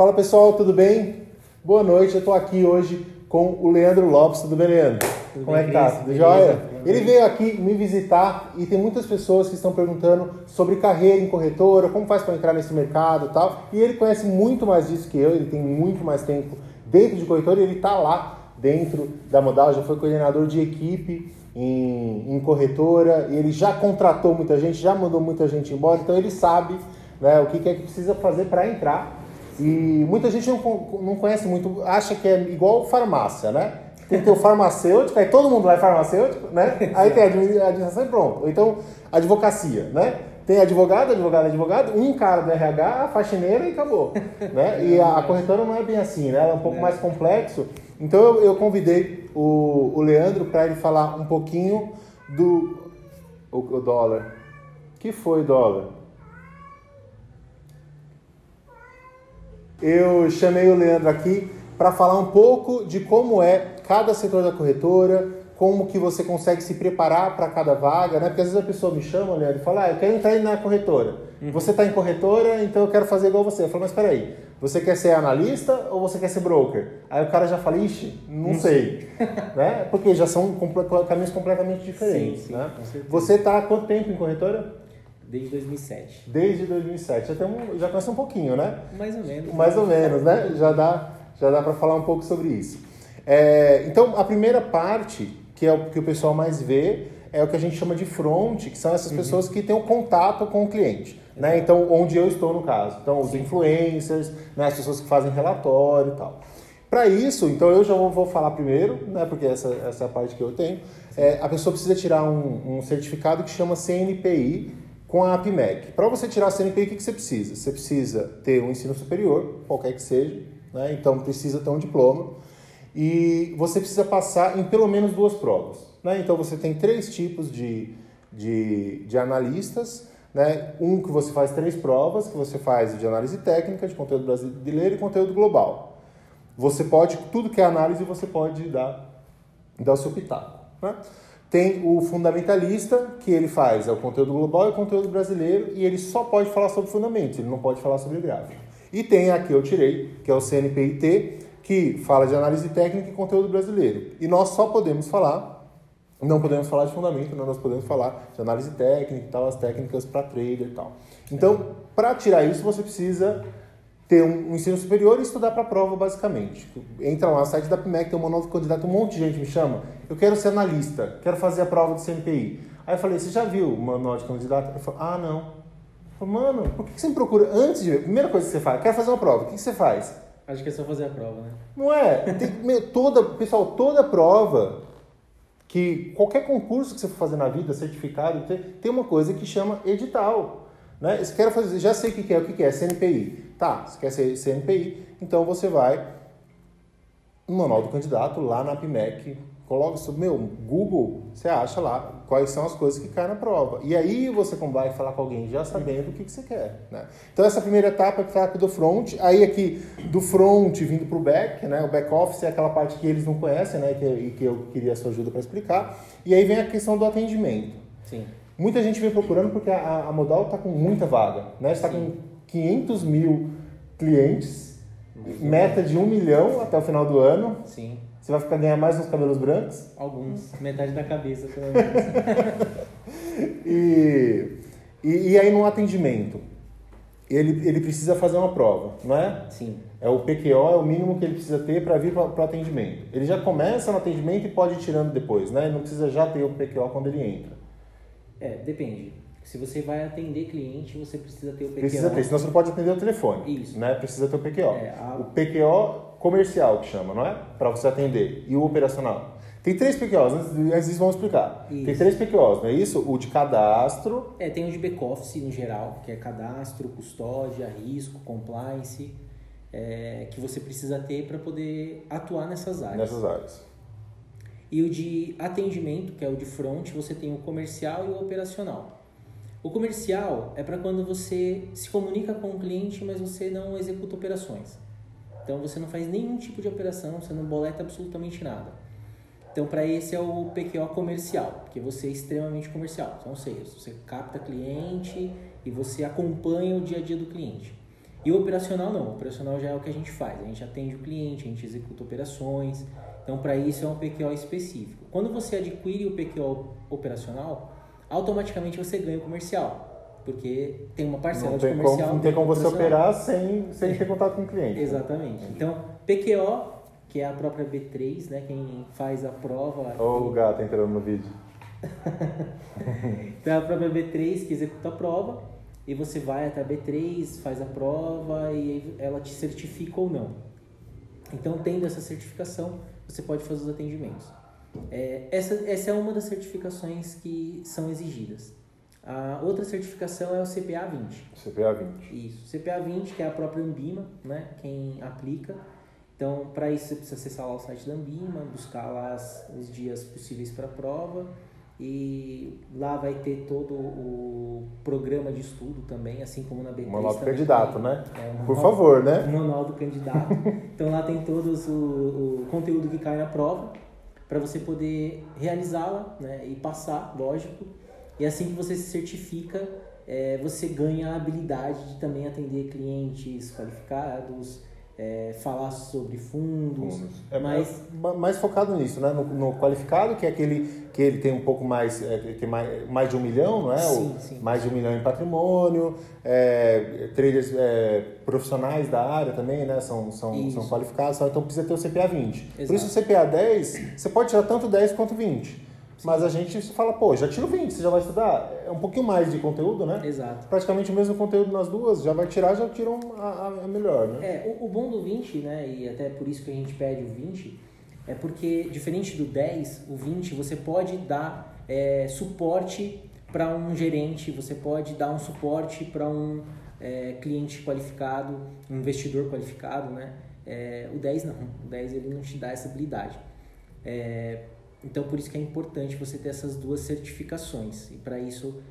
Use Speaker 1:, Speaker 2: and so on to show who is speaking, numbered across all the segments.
Speaker 1: Fala pessoal, tudo bem? Boa noite, eu estou aqui hoje com o Leandro Lopes. Tudo bem, Leandro?
Speaker 2: Tudo
Speaker 1: Como
Speaker 2: bem,
Speaker 1: é que tá?
Speaker 2: Cris?
Speaker 1: Tudo jóia?
Speaker 2: Beleza.
Speaker 1: Ele veio aqui me visitar e tem muitas pessoas que estão perguntando sobre carreira em corretora, como faz para entrar nesse mercado e tal. E ele conhece muito mais disso que eu, ele tem muito mais tempo dentro de corretora e ele está lá dentro da Modal, já foi coordenador de equipe em corretora, e ele já contratou muita gente, já mandou muita gente embora, então ele sabe, né, o que é que precisa fazer para entrar. E muita gente não conhece muito, acha que é igual farmácia, né? Tem que ter o farmacêutico, aí todo mundo vai farmacêutico, né? Aí tem a administração e pronto. Ou então, advocacia, né? Tem advogado, um cara do RH, a faxineira e acabou. Né? E a corretora não é bem assim, né? Ela é um pouco mais complexo. Então eu convidei o Leandro para ele falar um pouquinho do o dólar. Que foi dólar? Eu chamei o Leandro aqui para falar um pouco de como é cada setor da corretora, como que você consegue se preparar para cada vaga, né? Porque às vezes a pessoa me chama, Leandro, e fala, eu quero entrar na corretora. Você está em corretora, então eu quero fazer igual você. Eu falo, mas espera aí, você quer ser analista ou você quer ser broker? Aí o cara já fala, ixi, não sei. Né? Porque já são caminhos completamente diferentes.
Speaker 2: Sim,
Speaker 1: né?
Speaker 2: Com certeza.
Speaker 1: Você está há quanto tempo em corretora?
Speaker 2: Desde 2007.
Speaker 1: Desde 2007. Já conhece um pouquinho, né?
Speaker 2: Mais ou menos.
Speaker 1: Mais ou menos, né? Já dá para falar um pouco sobre isso. Então, a primeira parte, que é o que o pessoal mais vê, é o que a gente chama de front, que são essas pessoas que têm o contato com o cliente. Né? Então, onde eu estou no caso. Então, os influencers, né? As pessoas que fazem relatório e tal. Para isso, então eu já vou falar primeiro, né? Porque essa é a parte que eu tenho. A pessoa precisa tirar um certificado que chama CNPI, com a APMEC. Para você tirar a CNPI, o que você precisa? Você precisa ter um ensino superior, qualquer que seja, né? Então precisa ter um diploma, e você precisa passar em pelo menos 2 provas. Né? Então você tem 3 tipos de analistas, né? Um que você faz 3 provas, que você faz de análise técnica, de conteúdo brasileiro e conteúdo global. Você pode, tudo que é análise, você pode dar o seu pitaco. Né? Tem o fundamentalista, que ele faz o conteúdo global e o conteúdo brasileiro, e ele só pode falar sobre fundamentos, ele não pode falar sobre gráfico. E tem a que eu tirei, que é o CNPIT, que fala de análise técnica e conteúdo brasileiro. E nós só podemos falar, não podemos falar de fundamento, nós podemos falar de análise técnica e tal, as técnicas para trader e tal. Então, para tirar isso, você precisa ter um ensino superior e estudar para a prova, basicamente. Entra lá no site da APMEC, tem um manual do candidato, um monte de gente me chama, eu quero ser analista, quero fazer a prova do CNPI. Aí eu falei, você já viu o manual de candidato? Eu falei, não. Eu falei, mano, por que você me procura antes de ver? Primeira coisa que você faz, quero fazer uma prova, o que você faz?
Speaker 2: Acho que é só fazer a prova, né?
Speaker 1: Não é? Pessoal, toda prova, que qualquer concurso que você for fazer na vida, certificado, tem uma coisa que chama edital. Né? Você quer fazer, já sei o que é CNPI. Tá, você quer ser CNPI, então você vai no manual do candidato, lá na APMEC, coloca sobre Google, você acha lá quais são as coisas que caem na prova. E aí você vai falar com alguém já sabendo o que você quer. Né? Então essa primeira etapa é falar do front, aí aqui do front vindo para o back, né? O back office é aquela parte que eles não conhecem, né? E que eu queria a sua ajuda para explicar. E aí vem a questão do atendimento.
Speaker 2: Sim.
Speaker 1: Muita gente vem procurando porque a Modal está com muita vaga. Né? Está com 500 mil clientes, meta de 1 milhão até o final do ano.
Speaker 2: Sim.
Speaker 1: Você vai ganhar mais nos cabelos brancos?
Speaker 2: Alguns, metade da cabeça, pelo menos.
Speaker 1: E aí no atendimento, ele precisa fazer uma prova, não é?
Speaker 2: Sim.
Speaker 1: O PQO é o mínimo que ele precisa ter para vir para o atendimento. Ele já começa no atendimento e pode ir tirando depois, né? Ele não precisa já ter o PQO quando ele entra.
Speaker 2: Depende. Se você vai atender cliente, você precisa ter o PQO.
Speaker 1: Precisa ter, senão você não pode atender o telefone.
Speaker 2: Isso.
Speaker 1: Né? Precisa ter o PQO. O PQO comercial que chama, não é? Para você atender. E o operacional. Tem 3 PQOs, antes disso vamos explicar. Isso. Tem 3 PQOs, não é isso? O de cadastro.
Speaker 2: Tem o de back-office no geral, que é cadastro, custódia, risco, compliance, que você precisa ter para poder atuar nessas áreas. E o de atendimento, que é o de front, você tem o comercial e o operacional. O comercial é para quando você se comunica com o cliente, mas você não executa operações. Então você não faz nenhum tipo de operação, você não boleta absolutamente nada. Então para esse é o PQO comercial, porque você é extremamente comercial. Então você capta cliente e você acompanha o dia a dia do cliente. E o operacional não, o operacional já é o que a gente faz, a gente atende o cliente, a gente executa operações, então para isso é um PQO específico. Quando você adquire o PQO operacional, automaticamente você ganha o comercial, porque tem uma parcela de comercial.
Speaker 1: Não tem como você operar sem ter contato com o cliente.
Speaker 2: Exatamente. Então, PQO, que é a própria B3, né, quem faz a prova...
Speaker 1: Olha o gato entrando no vídeo.
Speaker 2: Então, a própria B3 que executa a prova, e você vai até a B3, faz a prova e ela te certifica ou não. Então, tendo essa certificação, você pode fazer os atendimentos. Essa é uma das certificações que são exigidas. A outra certificação é o CPA 20.
Speaker 1: CPA 20.
Speaker 2: Isso. CPA 20, que é a própria Anbima, né, quem aplica. Então, para isso, você precisa acessar lá o site da Anbima, buscar lá os dias possíveis para a prova. E lá vai ter todo o programa de estudo também, assim como na B3.
Speaker 1: O manual do candidato, né? Por
Speaker 2: manual,
Speaker 1: favor, né?
Speaker 2: O manual do candidato. Então lá tem todos o conteúdo que cai na prova, para você poder realizá-la, né? E passar, lógico. E assim que você se certifica, você ganha a habilidade de também atender clientes qualificados, falar sobre fundos.
Speaker 1: Mais focado nisso, né? No qualificado, que é aquele que ele tem um pouco mais, tem mais de 1 milhão, não é?
Speaker 2: Sim.
Speaker 1: Mais de 1 milhão em patrimônio, traders profissionais da área também, né? São qualificados, então precisa ter o CPA 20. Exato. Por isso o CPA 10, você pode tirar tanto 10 quanto 20. Sim. Mas a gente fala, já tira o 20, você já vai estudar. É um pouquinho mais de conteúdo, né?
Speaker 2: Exato.
Speaker 1: Praticamente o mesmo conteúdo nas duas, já tiram a melhor, né?
Speaker 2: O bom do 20, né, e até por isso que a gente pede o 20, é porque, diferente do 10, o 20 você pode dar suporte para um gerente, você pode dar um suporte para um cliente qualificado, um investidor qualificado, né? O 10 não, o 10 ele não te dá essa habilidade. Então, por isso que é importante você ter essas duas certificações. E para isso,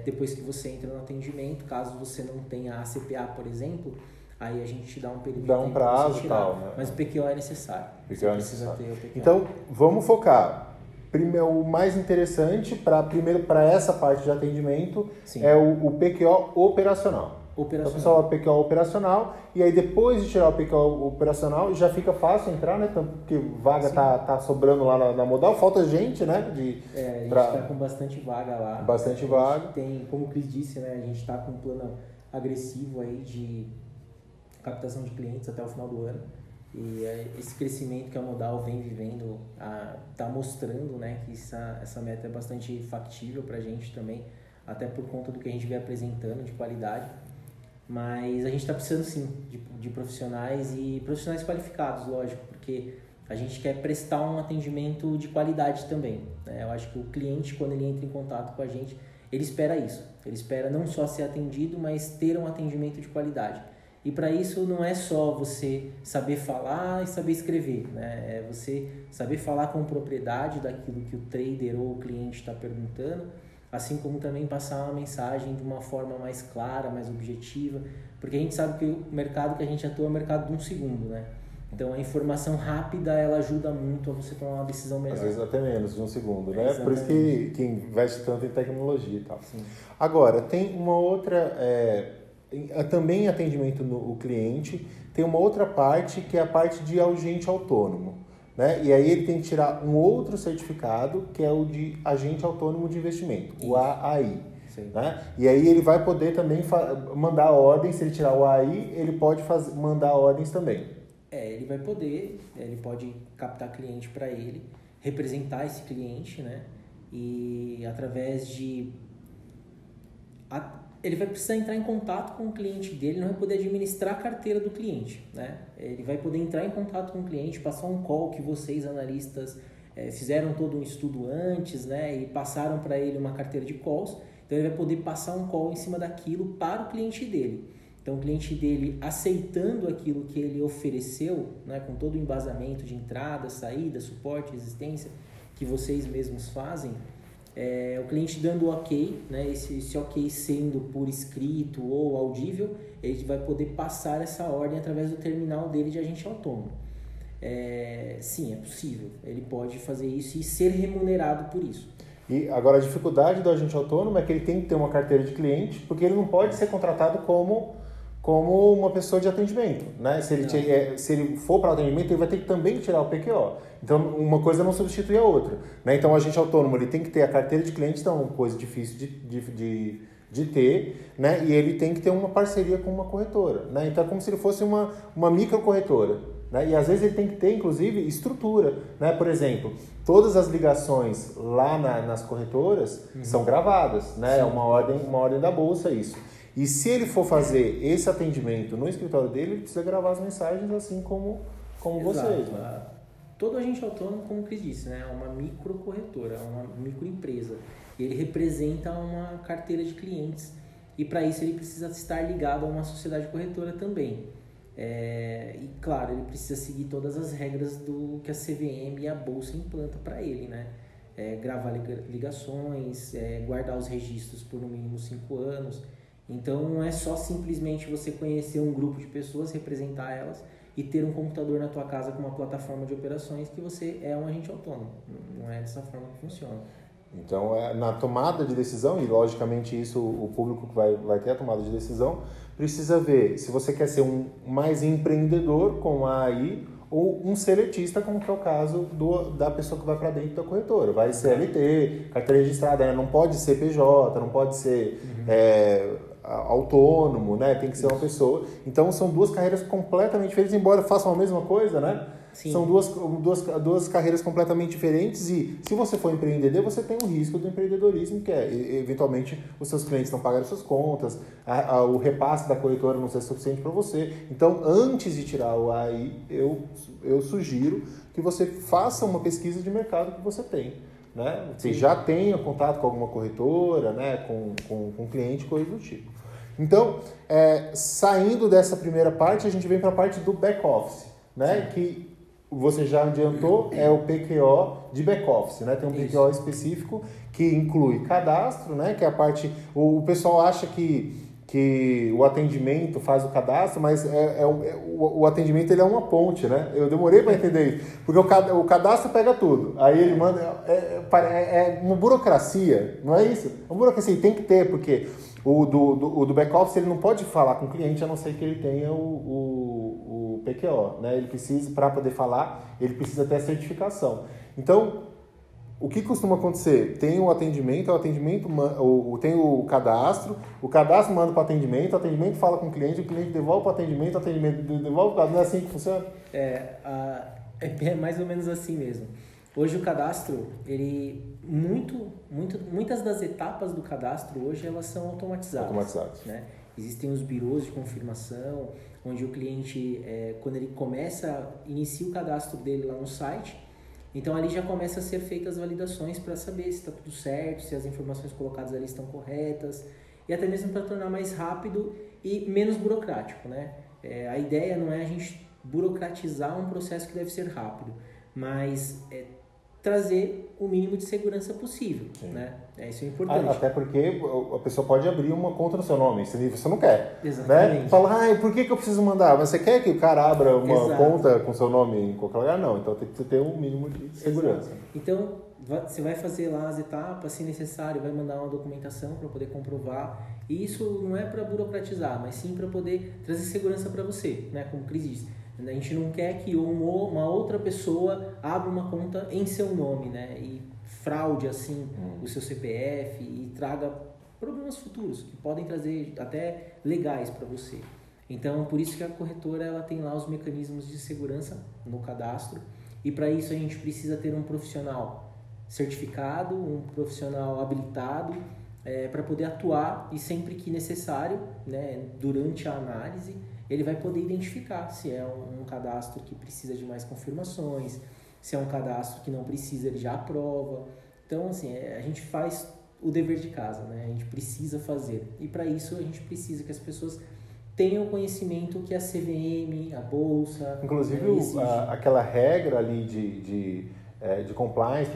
Speaker 2: depois que você entra no atendimento, caso você não tenha a CPA, por exemplo, aí a gente te dá um período de tempo
Speaker 1: prazo e tal, né?
Speaker 2: Mas o PQO é necessário.
Speaker 1: Você precisa ter o PQO. Então, vamos focar. Primeiro, o mais interessante, para essa parte de atendimento, sim, é o PQO operacional. Então, pessoal, o PQO operacional, e aí depois de tirar o PQO operacional, já fica fácil entrar, né? Porque vaga tá sobrando lá na Modal, falta gente, né?
Speaker 2: A gente tá com bastante vaga lá.
Speaker 1: Bastante vaga.
Speaker 2: Tem, como o Cris disse, né? A gente tá com um plano agressivo aí de captação de clientes até o final do ano. E esse crescimento que a Modal vem vivendo tá mostrando, né? Que essa meta é bastante factível pra gente também, até por conta do que a gente vem apresentando de qualidade. Mas a gente está precisando sim de profissionais e profissionais qualificados, lógico, porque a gente quer prestar um atendimento de qualidade também, né? Eu acho que o cliente, quando ele entra em contato com a gente, ele espera isso. Ele espera não só ser atendido, mas ter um atendimento de qualidade. E para isso não é só você saber falar e saber escrever, né? É você saber falar com propriedade daquilo que o trader ou o cliente está perguntando, assim como também passar uma mensagem de uma forma mais clara, mais objetiva, porque a gente sabe que o mercado que a gente atua é o mercado de 1 segundo, né? Então a informação rápida, ela ajuda muito a você tomar uma decisão melhor.
Speaker 1: Às vezes até menos de 1 segundo, né? Exatamente. Por isso que investe tanto em tecnologia e tal. Sim. Agora, tem uma outra, também atendimento no cliente, tem uma outra parte que é a parte de agente autônomo. Né? E aí ele tem que tirar um outro certificado, que é o de Agente Autônomo de Investimento, o AAI. Né? E aí ele vai poder também mandar ordens, se ele tirar o AAI, ele pode mandar ordens também.
Speaker 2: Ele pode captar cliente para ele, representar esse cliente, né? E através de... Ele vai precisar entrar em contato com o cliente dele, não vai poder administrar a carteira do cliente, né? Ele vai poder entrar em contato com o cliente, passar um call que vocês, analistas, fizeram todo um estudo antes, né? E passaram para ele uma carteira de calls. Então, ele vai poder passar um call em cima daquilo para o cliente dele. Então, o cliente dele, aceitando aquilo que ele ofereceu, né? Com todo o embasamento de entrada, saída, suporte, existência, que vocês mesmos fazem, o cliente dando ok, né? Esse ok sendo por escrito ou audível, ele vai poder passar essa ordem através do terminal dele de agente autônomo. Sim, é possível. Ele pode fazer isso e ser remunerado por isso.
Speaker 1: E agora a dificuldade do agente autônomo é que ele tem que ter uma carteira de cliente, porque ele não pode ser contratado como como uma pessoa de atendimento, né? Se ele for para o atendimento, ele vai ter que também tirar o PQO. Então, uma coisa não substitui a outra, né? Então, o agente autônomo ele tem que ter a carteira de cliente, então é uma coisa difícil de ter, né? E ele tem que ter uma parceria com uma corretora, né? Então, é como se ele fosse uma microcorretora, né? E, às vezes, ele tem que ter, inclusive, estrutura, né? Por exemplo, todas as ligações lá nas corretoras são gravadas, né? É uma ordem da bolsa isso. E se ele for fazer esse atendimento no escritório dele, ele precisa gravar as mensagens assim como vocês. Né?
Speaker 2: Todo agente autônomo, como o Cris disse, né, é uma microcorretora, uma microempresa. Ele representa uma carteira de clientes e para isso ele precisa estar ligado a uma sociedade corretora também. E claro, ele precisa seguir todas as regras do que a CVM e a Bolsa implanta para ele, né? Gravar ligações, guardar os registros por no mínimo 5 anos. Então não é só simplesmente você conhecer um grupo de pessoas, representar elas e ter um computador na tua casa com uma plataforma de operações que você é um agente autônomo. Não é dessa forma que funciona.
Speaker 1: Então, na tomada de decisão, e logicamente isso o público que vai ter a tomada de decisão, precisa ver se você quer ser um mais empreendedor com a AI ou um seletista, como que é o caso da pessoa que vai para dentro da corretora. Vai CLT, carteira registrada, né? Não pode ser PJ, não pode ser autônomo, né? Tem que ser uma pessoa. Então, são duas carreiras completamente diferentes, embora façam a mesma coisa, né? Sim. São duas carreiras completamente diferentes e se você for empreendedor, você tem o risco do empreendedorismo, que é, eventualmente, os seus clientes não pagarem suas contas, o repasse da corretora não ser suficiente para você. Então, antes de tirar o AI, eu sugiro que você faça uma pesquisa de mercado que você tem. Né? Você já tenha contato com alguma corretora, né? com cliente, coisa do tipo. Então, saindo dessa primeira parte, a gente vem para a parte do back-office, né? Que você já adiantou, é o PQO de back-office, né? Tem um PQO específico que inclui cadastro, né? Que é a parte... O pessoal acha que o atendimento faz o cadastro, mas o atendimento ele é uma ponte, né? Eu demorei para entender isso, porque o cadastro pega tudo, aí ele manda... É uma burocracia, não é isso? É uma burocracia, tem que ter, porque o do back-office ele não pode falar com o cliente, a não ser que ele tenha o PQO, né? Ele precisa, para poder falar, ele precisa ter a certificação. Então, o que costuma acontecer? Tem o atendimento tem o cadastro manda para o atendimento fala com o cliente devolve para o atendimento devolve para o... Não é assim que funciona?
Speaker 2: É mais ou menos assim mesmo. Hoje o cadastro, muitas das etapas do cadastro hoje elas são automatizadas. Né? Existem os birôs de confirmação, onde o cliente, quando ele inicia o cadastro dele lá no site, então ali já começa a ser feitas as validações para saber se está tudo certo, se as informações colocadas ali estão corretas, e até mesmo para tornar mais rápido e menos burocrático. Né? A ideia não é a gente burocratizar um processo que deve ser rápido, mas trazer o mínimo de segurança possível, né? Isso é importante.
Speaker 1: Até porque a pessoa pode abrir uma conta no seu nome, se você não quer.
Speaker 2: Exatamente.
Speaker 1: Né? Fala, por que eu preciso mandar? Mas você quer que o cara abra uma conta com seu nome em qualquer lugar? Não, então tem que ter um mínimo de segurança.
Speaker 2: Exato. Então, você vai fazer lá as etapas, se necessário, vai mandar uma documentação para poder comprovar. E isso não é para burocratizar, mas sim para poder trazer segurança para você, né? Como o Cris disse. A gente não quer que uma outra pessoa abra uma conta em seu nome, né? E fraude assim o seu CPF e traga problemas futuros que podem trazer até legais para você. Então, por isso que a corretora ela tem lá os mecanismos de segurança no cadastro e para isso a gente precisa ter um profissional certificado, um profissional habilitado para poder atuar e sempre que necessário, né? Durante a análise ele vai poder identificar se é um cadastro que precisa de mais confirmações, se é um cadastro que não precisa, ele já aprova. Então, assim, a gente faz o dever de casa, né? A gente precisa fazer. E para isso, a gente precisa que as pessoas tenham conhecimento que a CVM, a Bolsa...
Speaker 1: Inclusive, aquela regra ali de compliance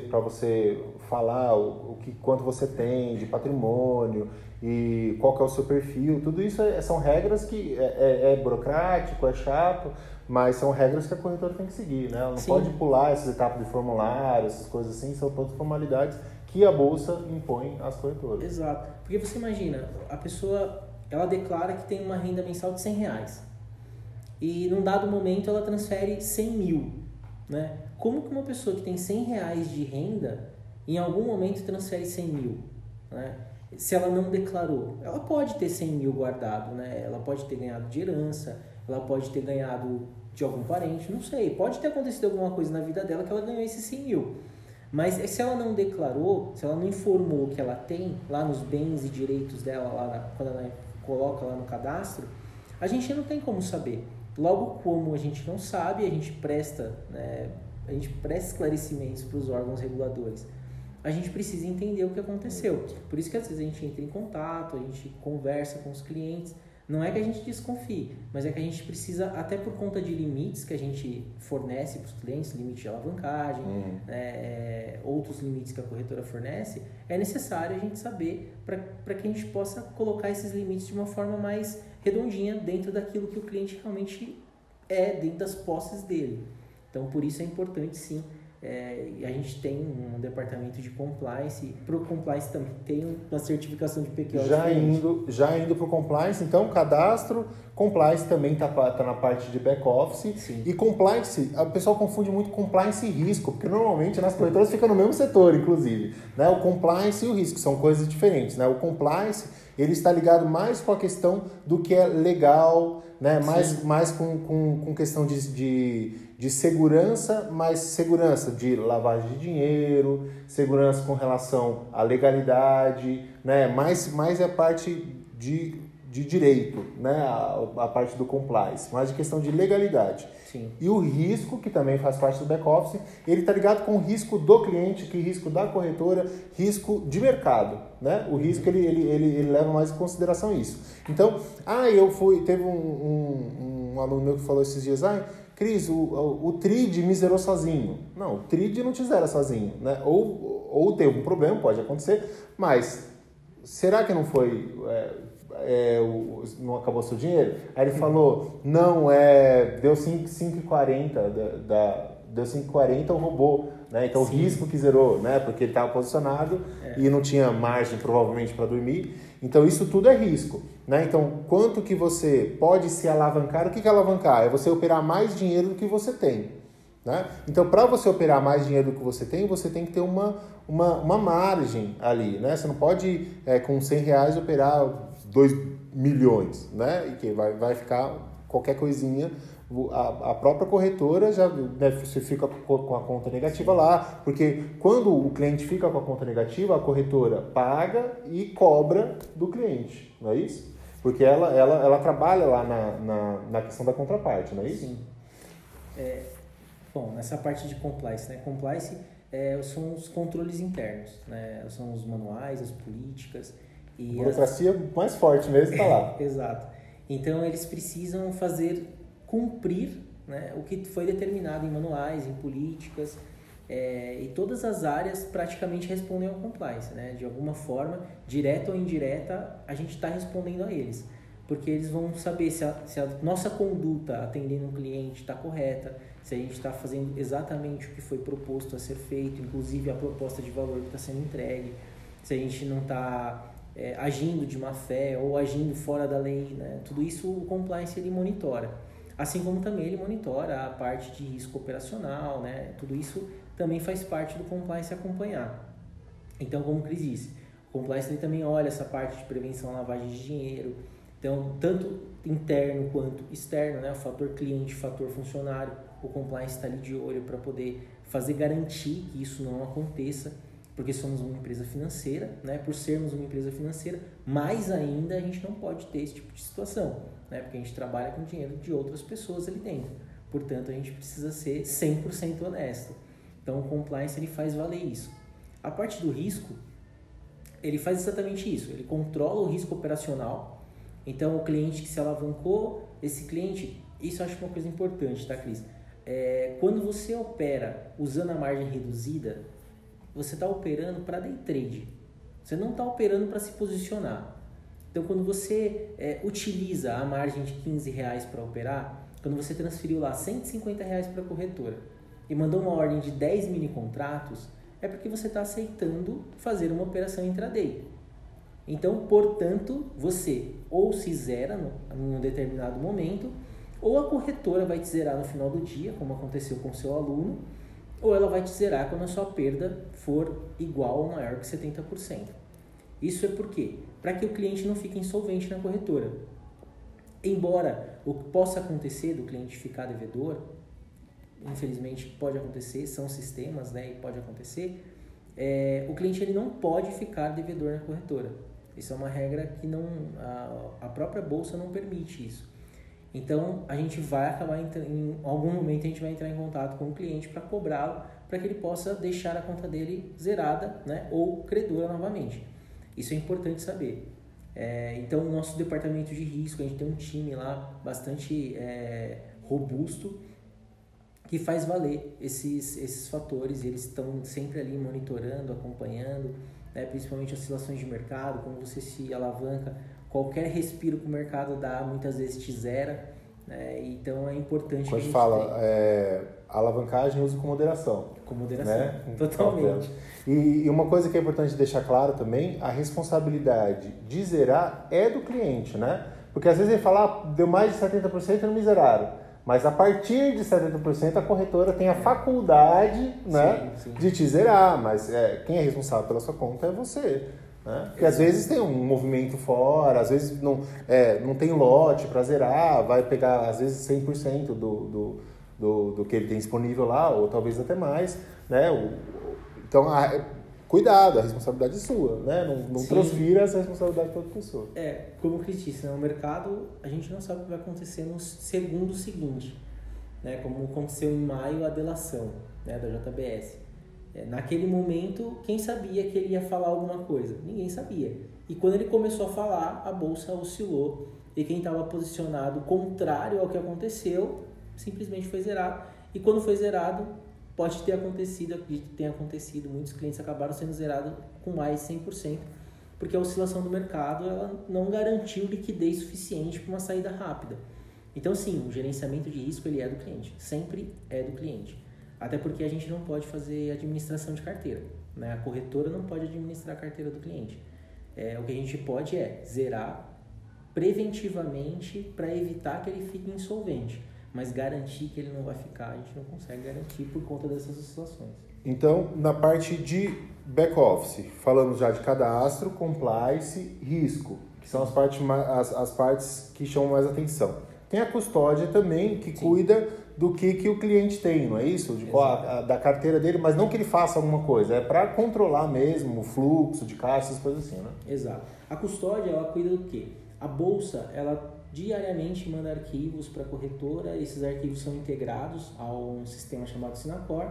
Speaker 1: para você falar quanto você tem de patrimônio e qual que é o seu perfil, tudo isso são regras que é burocrático, é chato, mas são regras que a corretora tem que seguir, né? Ela não pode pular essas etapas de formulário, essas coisas assim, são todas formalidades que a Bolsa impõe às corretoras.
Speaker 2: Exato, porque você imagina, a pessoa ela declara que tem uma renda mensal de R$100. E num dado momento ela transfere 100 mil. Né? Como que uma pessoa que tem R$100 de renda, em algum momento transfere 100 mil? Né? Se ela não declarou, ela pode ter 100 mil guardado, né? Ela pode ter ganhado de herança, ela pode ter ganhado de algum parente, não sei. Pode ter acontecido alguma coisa na vida dela que ela ganhou esses 100 mil. Mas se ela não declarou, se ela não informou que ela tem lá nos bens e direitos dela, quando ela coloca lá no cadastro, a gente não tem como saber. Logo, como a gente não sabe, a gente presta esclarecimentos para os órgãos reguladores. A gente precisa entender o que aconteceu. Por isso que às vezes a gente entra em contato, a gente conversa com os clientes. Não é que a gente desconfie, mas é que a gente precisa, até por conta de limites que a gente fornece para os clientes, limite de alavancagem, outros limites que a corretora fornece, é necessário a gente saber para que a gente possa colocar esses limites de uma forma mais redondinha dentro daquilo que o cliente realmente é, dentro das posses dele. Então, por isso é importante, sim, a gente tem um departamento de compliance. Para o compliance também tem uma certificação de PQO.
Speaker 1: Já indo para o compliance, então cadastro, compliance também está na parte de back office.
Speaker 2: Sim.
Speaker 1: E compliance, o pessoal confunde muito compliance e risco, porque normalmente nas corretoras fica no mesmo setor, inclusive, né? O compliance e o risco são coisas diferentes, né? O compliance, ele está ligado mais com a questão do que é legal, né? Mais com questão de segurança, mas segurança de lavagem de dinheiro, segurança com relação à legalidade, né? Mais a parte de direito, né? A parte do compliance, mais de questão de legalidade.
Speaker 2: Sim.
Speaker 1: E o risco, que também faz parte do back-office, ele está ligado com o risco do cliente, que risco da corretora, risco de mercado, né? O risco, ele leva mais em consideração isso. Então, teve um aluno meu que falou esses dias, Cris, o TRID me zerou sozinho. Não, o TRID não te zera sozinho, né? Ou teve um problema, pode acontecer, mas será que não foi... não acabou seu dinheiro? Aí ele falou, não, deu 5,40, deu 5,40 o robô, né? Então sim, o risco que zerou, né? Porque ele estava posicionado e não tinha margem provavelmente para dormir. Então isso tudo é risco, né? Então quanto que você pode se alavancar? O que é alavancar? É você operar mais dinheiro do que você tem, né? Então para você operar mais dinheiro do que você tem que ter uma margem ali, né? Você não pode com R$100 operar 2 milhões, né? E que vai ficar qualquer coisinha. A própria corretora já, né, você fica com a conta negativa lá, porque quando o cliente fica com a conta negativa, a corretora paga e cobra do cliente, não é isso? Porque ela trabalha lá na questão da contraparte, não é isso?
Speaker 2: Sim. Bom, nessa parte de compliance, né? Compliance são os controles internos, né? São os manuais, as políticas.
Speaker 1: E burocracia mais forte mesmo está lá.
Speaker 2: Exato. Então, eles precisam cumprir, né, o que foi determinado em manuais, em políticas, e todas as áreas praticamente respondem ao compliance, né? De alguma forma, direta ou indireta, a gente está respondendo a eles. Porque eles vão saber se a nossa conduta atendendo um cliente está correta, se a gente está fazendo exatamente o que foi proposto a ser feito, inclusive a proposta de valor que está sendo entregue, se a gente não está agindo de má fé ou agindo fora da lei, né? Tudo isso o compliance ele monitora. Assim como também ele monitora a parte de risco operacional, né? Tudo isso também faz parte do compliance acompanhar. Então, como o Cris disse, o compliance ele também olha essa parte de prevenção à lavagem de dinheiro. Então, tanto interno quanto externo, né? O fator cliente, o fator funcionário, o compliance está ali de olho para poder garantir que isso não aconteça, porque somos uma empresa financeira, né? Por sermos uma empresa financeira, mais ainda a gente não pode ter esse tipo de situação, né? Porque a gente trabalha com dinheiro de outras pessoas ali dentro. Portanto, a gente precisa ser 100% honesto. Então, o compliance ele faz valer isso. A parte do risco, ele faz exatamente isso. Ele controla o risco operacional. Então, o cliente que se alavancou, esse cliente... Isso eu acho uma coisa importante, tá, Cris? Quando você opera usando a margem reduzida, você está operando para day trade. Você não está operando para se posicionar. Então, quando você utiliza a margem de R$15 para operar, quando você transferiu lá R$150 para a corretora e mandou uma ordem de 10 mini contratos, é porque você está aceitando fazer uma operação intraday. Então, portanto, você ou se zera em um determinado momento, ou a corretora vai te zerar no final do dia, como aconteceu com o seu aluno, ou ela vai te zerar quando a sua perda for igual ou maior que 70%. Isso é por quê? Para que o cliente não fique insolvente na corretora. Embora o que possa acontecer do cliente ficar devedor, infelizmente pode acontecer, são sistemas, né, e pode acontecer, o cliente ele não pode ficar devedor na corretora. Isso é uma regra que a própria bolsa não permite isso. Então, a gente vai acabar, em algum momento, a gente vai entrar em contato com o cliente para cobrá-lo, para que ele possa deixar a conta dele zerada, né, ou credora novamente. Isso é importante saber. Então, o nosso departamento de risco, a gente tem um time lá bastante robusto, que faz valer esses fatores, e eles estão sempre ali monitorando, acompanhando, né, principalmente oscilações de mercado, como você se alavanca, qualquer respiro que o mercado dá, muitas vezes te zera, né, então é importante
Speaker 1: que a gente fala, alavancagem usa com moderação.
Speaker 2: Com moderação,
Speaker 1: né?
Speaker 2: Totalmente.
Speaker 1: E uma coisa que é importante deixar claro também, a responsabilidade de zerar é do cliente, né? Porque às vezes ele fala, deu mais de 70% e não me zeraram. Mas a partir de 70% a corretora tem a faculdade, né,
Speaker 2: sim.
Speaker 1: de te zerar, mas quem é responsável pela sua conta é você. Né? Porque às vezes tem um movimento fora, às vezes não tem lote para zerar, vai pegar às vezes 100% do que ele tem disponível lá, ou talvez até mais. Né? Então, cuidado, a responsabilidade é sua, né? Não transfira essa responsabilidade para outra pessoa.
Speaker 2: Como o Cris disse, no mercado a gente não sabe o que vai acontecer no segundo seguinte, né? Como aconteceu em maio a delação, né, da JBS. Naquele momento, quem sabia que ele ia falar alguma coisa? Ninguém sabia. E quando ele começou a falar, a bolsa oscilou e quem estava posicionado contrário ao que aconteceu, simplesmente foi zerado. E quando foi zerado, pode ter acontecido, acredito que tenha acontecido, muitos clientes acabaram sendo zerados com mais de 100%, porque a oscilação do mercado ela não garantiu liquidez suficiente para uma saída rápida. Então sim, o gerenciamento de risco ele é do cliente, sempre é do cliente. Até porque a gente não pode fazer administração de carteira, né? A corretora não pode administrar a carteira do cliente. O que a gente pode zerar preventivamente para evitar que ele fique insolvente. Mas garantir que ele não vai ficar, a gente não consegue garantir por conta dessas oscilações.
Speaker 1: Então, na parte de back-office, falamos já de cadastro, compliance, risco, que são as partes que chamam mais atenção. Tem a custódia também, que cuida do que o cliente tem, não é isso? Da carteira dele, mas não que ele faça alguma coisa, é para controlar mesmo o fluxo de caixa, essas coisas assim, né?
Speaker 2: Exato. A custódia, ela cuida do quê? A bolsa, ela diariamente manda arquivos para a corretora, esses arquivos são integrados a um sistema chamado Sinacor,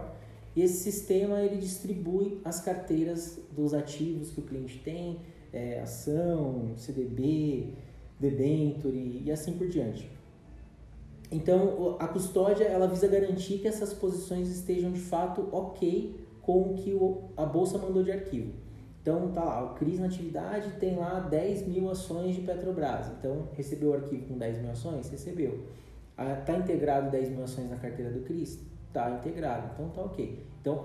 Speaker 2: e esse sistema ele distribui as carteiras dos ativos que o cliente tem, ação, CDB, debenture e assim por diante. Então, a custódia ela visa garantir que essas posições estejam de fato ok com o que a bolsa mandou de arquivo. Então, tá lá, o Cris na atividade tem lá 10 mil ações de Petrobras. Então, recebeu o arquivo com 10 mil ações? Recebeu. Tá integrado 10 mil ações na carteira do Cris? Tá integrado. Então, tá ok. Então,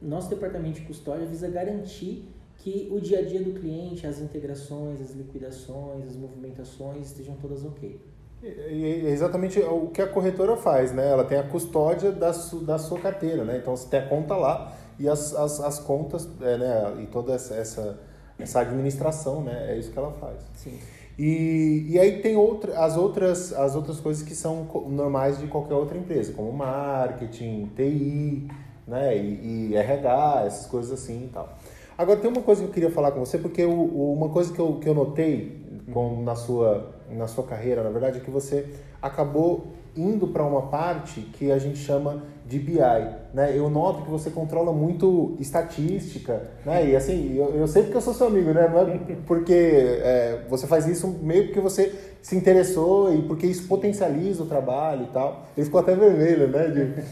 Speaker 2: nosso departamento de custódia visa garantir que o dia a dia do cliente, as integrações, as liquidações, as movimentações estejam todas ok.
Speaker 1: E é exatamente o que a corretora faz, né? Ela tem a custódia da sua carteira, né? Então, você tem a conta lá e as contas, né? E toda essa administração, né? É isso que ela faz.
Speaker 2: Sim.
Speaker 1: E aí tem as outras coisas que são normais de qualquer outra empresa, como marketing, TI, né? E RH, essas coisas assim e tal. Agora, tem uma coisa que eu queria falar com você, porque uma coisa que eu notei na sua carreira, na verdade, é que você acabou indo para uma parte que a gente chama de BI, né? Eu noto que você controla muito estatística, né? E assim, eu sei porque eu sou seu amigo, né? Não é porque você faz isso meio porque você se interessou e porque isso potencializa o trabalho e tal. Ele ficou até vermelho, né?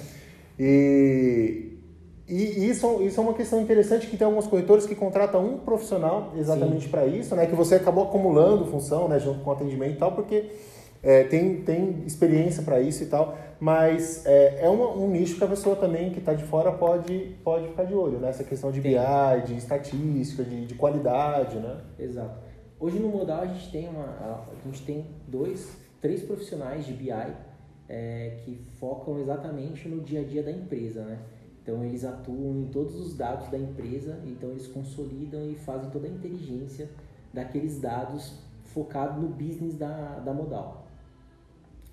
Speaker 1: E isso é uma questão interessante, que tem alguns corretores que contratam um profissional exatamente para isso, né? Que você acabou acumulando função, né? Junto com o atendimento e tal, porque tem experiência para isso e tal, mas é um nicho que a pessoa também que está de fora pode ficar de olho, né? Essa questão de BI, de estatística, de qualidade, né?
Speaker 2: Exato. Hoje no Modal a gente tem 3 profissionais de BI que focam exatamente no dia a dia da empresa, né? Então eles atuam em todos os dados da empresa, então eles consolidam e fazem toda a inteligência daqueles dados focado no business da Modal.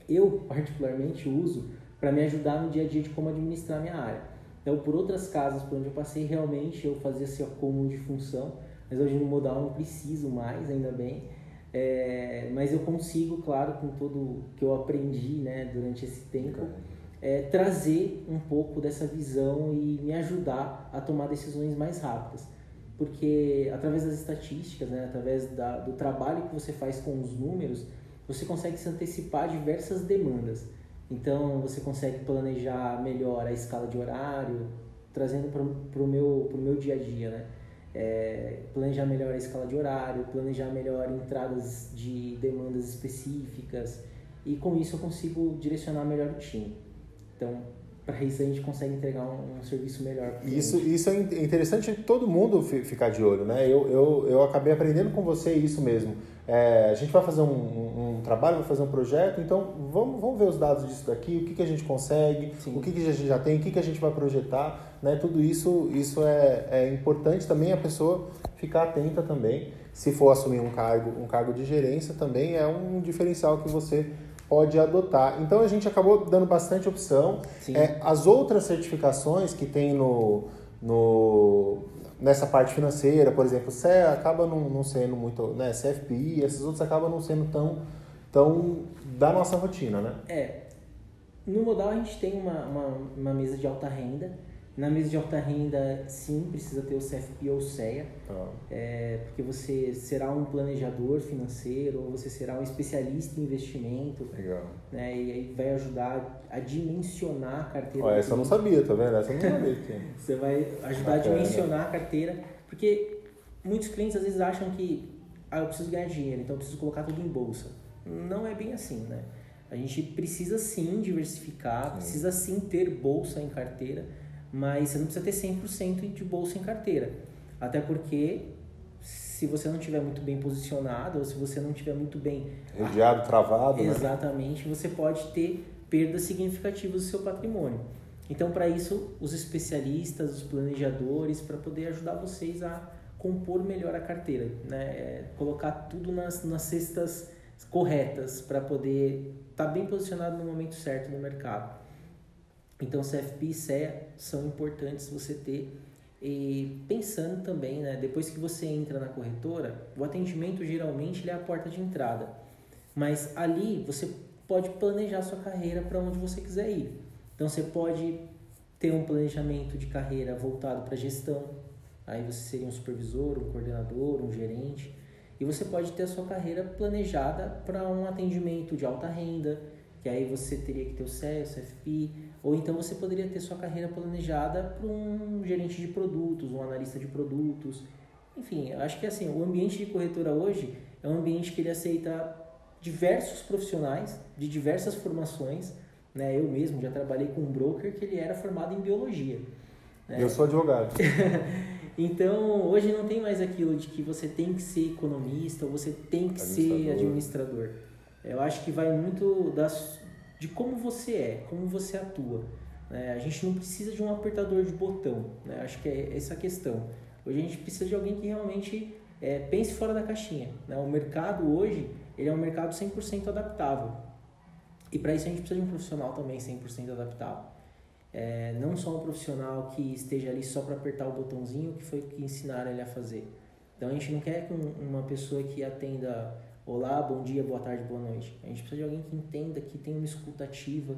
Speaker 2: Eu particularmente uso para me ajudar no dia a dia de como administrar minha área. Então por outras casas por onde eu passei, realmente eu fazia esse acúmulo de função, mas hoje no Modal eu não preciso mais, ainda bem. Mas eu consigo, claro, com tudo que eu aprendi, né, durante esse tempo, trazer um pouco dessa visão e me ajudar a tomar decisões mais rápidas. Porque através das estatísticas, né, através do trabalho que você faz com os números, você consegue se antecipar a diversas demandas. Então você consegue planejar melhor a escala de horário, trazendo para o meu dia a dia, né? Planejar melhor a escala de horário, planejar melhor entradas de demandas específicas, e com isso eu consigo direcionar melhor o time. Então, para isso a gente consegue entregar um serviço melhor.
Speaker 1: Isso é interessante todo mundo ficar de olho, né? Eu acabei aprendendo com você isso mesmo. A gente vai fazer um trabalho, vai fazer um projeto, então vamos ver os dados disso daqui, o que a gente consegue, Sim. O que a gente já tem, o que a gente vai projetar, né? Tudo isso é importante também a pessoa ficar atenta também. Se for assumir um cargo de gerência, também é um diferencial que você pode adotar. Então a gente acabou dando bastante opção. As outras certificações que tem nessa parte financeira, por exemplo, CE acaba não sendo muito, né, CFPI, esses outros acabam não sendo tão da nossa rotina, né?
Speaker 2: No Modal a gente tem uma mesa de alta renda. Na mesa de alta renda, sim, precisa ter o CFP ou CEA, porque você será um planejador financeiro, ou você será um especialista em investimento.
Speaker 1: Legal.
Speaker 2: Né, e aí vai ajudar a dimensionar a carteira.
Speaker 1: Essa eu não sabia, tá vendo? Essa eu não sabia.
Speaker 2: Você vai ajudar a dimensionar a carteira, porque muitos clientes às vezes acham que eu preciso ganhar dinheiro, então eu preciso colocar tudo em bolsa. Não é bem assim, né? A gente precisa sim diversificar, precisa sim ter bolsa em carteira, mas você não precisa ter 100% de bolsa em carteira. Até porque, se você não estiver muito bem posicionado, ou se você não estiver muito bem...
Speaker 1: rodeado, travado,
Speaker 2: exatamente, né? Você pode ter perdas significativas do seu patrimônio. Então, para isso, os especialistas, os planejadores, para poder ajudar vocês a compor melhor a carteira, né? Colocar tudo nas cestas corretas, para poder estar bem posicionado no momento certo no mercado. Então, CFP e CEA são importantes você ter. E pensando também, né, depois que você entra na corretora, o atendimento geralmente ele é a porta de entrada. Mas ali você pode planejar sua carreira para onde você quiser ir. Então, você pode ter um planejamento de carreira voltado para gestão. Aí você seria um supervisor, um coordenador, um gerente. E você pode ter a sua carreira planejada para um atendimento de alta renda, que aí você teria que ter o CEA, o CFP, ou então você poderia ter sua carreira planejada para um gerente de produtos, um analista de produtos. Enfim, eu acho que assim, o ambiente de corretora hoje é um ambiente que ele aceita diversos profissionais de diversas formações, né? Eu mesmo já trabalhei com um broker que ele era formado em biologia. Né?
Speaker 1: Eu sou advogado.
Speaker 2: Então, hoje não tem mais aquilo de que você tem que ser economista ou você tem que ser administrador. Eu acho que vai muito de como você é, como você atua. Né? A gente não precisa de um apertador de botão. Né? Acho que é essa a questão. Hoje a gente precisa de alguém que realmente pense fora da caixinha. Né? O mercado hoje ele é um mercado 100% adaptável. E para isso a gente precisa de um profissional também 100% adaptável. Não só um profissional que esteja ali só para apertar o botãozinho que foi que ensinaram ele a fazer. Então a gente não quer uma pessoa que atenda olá, bom dia, boa tarde, boa noite. A gente precisa de alguém que entenda, que tenha uma escuta ativa,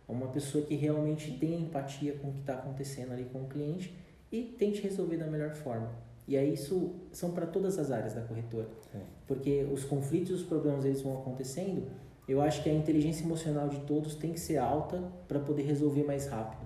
Speaker 2: uma pessoa que realmente tenha empatia com o que está acontecendo ali com o cliente e tente resolver da melhor forma. E aí isso são para todas as áreas da corretora. Porque os conflitos e os problemas eles vão acontecendo. Eu acho que a inteligência emocional de todos tem que ser alta para poder resolver mais rápido.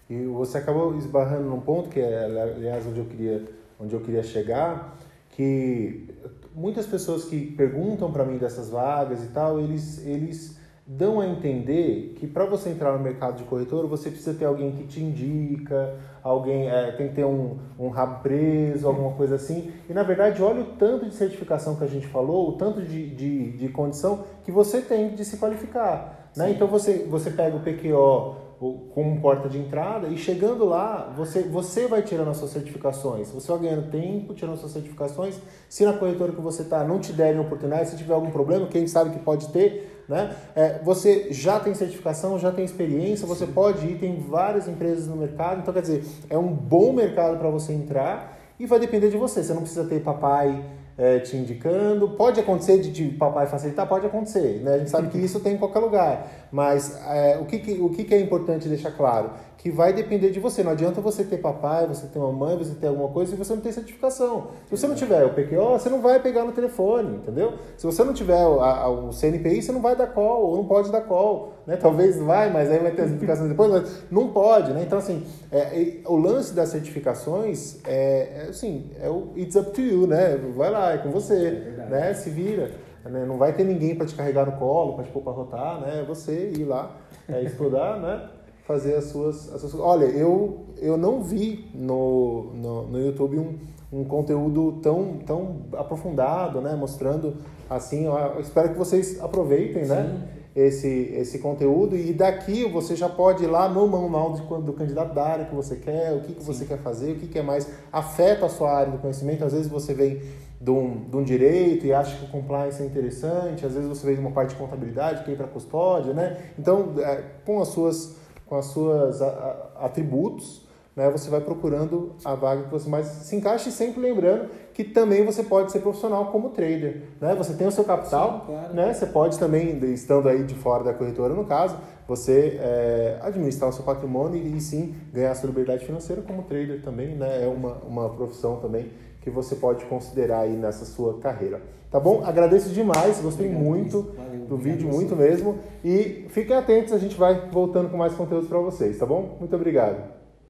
Speaker 1: E você acabou esbarrando num ponto que é, aliás, onde eu queria chegar, que muitas pessoas que perguntam para mim dessas vagas e tal, eles dão a entender que para você entrar no mercado de corretora, você precisa ter alguém que te indica, alguém tem que ter um rabo preso, alguma coisa assim. E, na verdade, olha o tanto de certificação que a gente falou, o tanto de condição que você tem de se qualificar. Né? Então, você pega o PQO como porta de entrada e chegando lá, você vai tirando as suas certificações. Você vai ganhando tempo, tirando as suas certificações. Se na corretora que você está não te derem oportunidade, se tiver algum problema, quem sabe que pode ter, né? Você já tem certificação, já tem experiência, você pode ir, tem várias empresas no mercado. Então, quer dizer, é um bom mercado para você entrar e vai depender de você. Você não precisa ter papai te indicando. Pode acontecer de papai facilitar? Pode acontecer, né? A gente sabe que isso tem em qualquer lugar. Mas o que é importante deixar claro? Que vai depender de você. Não adianta você ter papai, você ter mamãe, você ter alguma coisa e você não tem certificação. Se você não tiver o PQO, você não vai pegar no telefone, entendeu? Se você não tiver o CNPI, você não vai dar call, ou não pode dar call. Né? Talvez vai, mas aí vai ter as certificações depois, mas não pode. Né? Então, assim, o lance das certificações it's up to you, né? Vai lá, é com você, né? Se vira. Né? Não vai ter ninguém para te carregar no colo, para te pôr para rotar, né? É você ir lá, estudar, né? Fazer as suas... Olha, eu não vi no YouTube um conteúdo tão aprofundado, né? Mostrando assim, eu espero que vocês aproveitem, né? Esse conteúdo, e daqui você já pode ir lá no manual do candidato da área que você quer, o que você quer fazer, o que é mais afeta a sua área do conhecimento. Às vezes você vem de um direito e acha que o compliance é interessante, às vezes você vem de uma parte de contabilidade, que é para custódia, né? Então, com os seus atributos, né, você vai procurando a vaga que você mais se encaixe, sempre lembrando que também você pode ser profissional como trader, né? Você tem o seu capital, claro. Né? Você pode também, estando aí de fora da corretora, no caso, você administrar o seu patrimônio e sim ganhar a sua liberdade financeira como trader também, né? É uma profissão também que você pode considerar aí nessa sua carreira. Tá bom? Agradeço demais, gostei muito do vídeo, muito mesmo. E fiquem atentos, a gente vai voltando com mais conteúdos para vocês, tá bom? Muito obrigado.